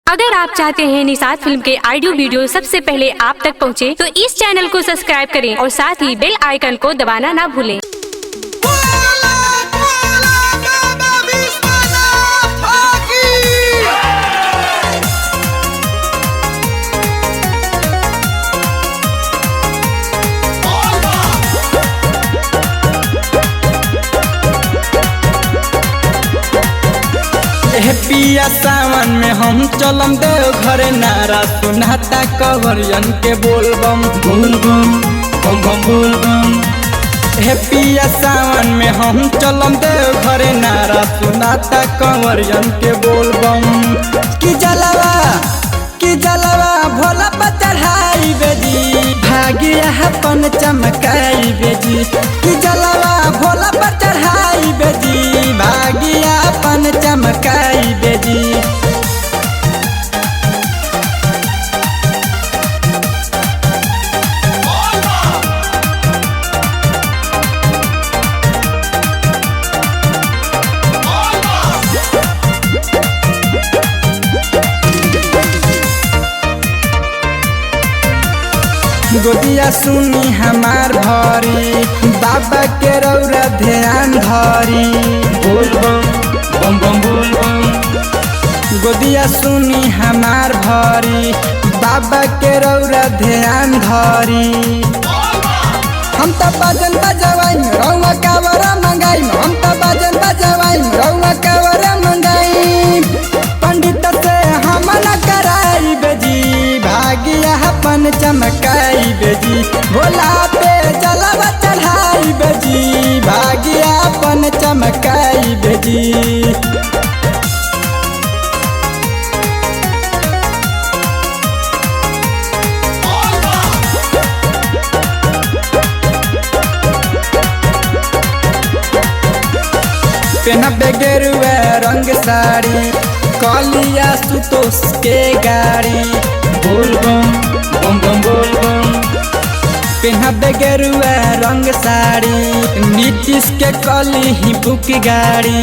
अगर आप चाहते हैं निषाद फिल्म के ऑडियो वीडियो सबसे पहले आप तक पहुंचे, तो इस चैनल को सब्सक्राइब करें और साथ ही बेल आइकन को दबाना ना भूलें। पिया सावन में हम चलम देव घरे नारा सुनाता कवरियन के बोलबम बोलबम बम बम बोलबम। हे पिया सावन में हम चलम देव घरे नारा सुनाता कवरियन के बोलबम। की जलवा भोला पर चढ़ाई बेजी भागिया अपन चमकाई बेजी। की जलवा भोला पर चढ़ाई बेजी भागिया अपन चमकाई बेजी। गोदिया सुनी हमार भरी बाबा के रौरा ध्यान धरी बोलबम बम बम बोलबम। गोदिया सुनी हमार भरी बाबा के रौरा ध्यान धरी। हम तो भजन बजवाई रौवा कावरा मंगाई, हम तो भजन बजवाई रौवा कावरा मंगाई। पंडित से हम न कराई बेजी भागिया अपन चमकाई बेजी। भोला पे जलवा चढ़ाई बेजी भागिया अपन चमकाई बेजी। पहनबे गेरुआ रंग साड़ी कलिया सुतोष के गाड़ी बोलबम बम बम बोलबम। पहनबे गेरुआ रंग साड़ी नीतीश के कली ही बुक गाड़ी।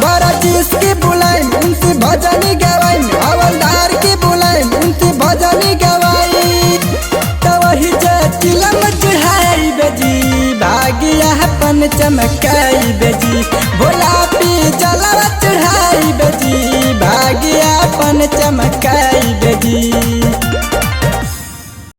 बड़ा चीज की बुलाई उनसे भजनी गवाई, हवलदार की बुलाई उनसे भजनी गवाई। तो वही चिलम चढ़ाई बेजी भागिया अपन चमकाई बेजी। भोला पी जलवा चढ़ाई बेजी भागिया अपन चमक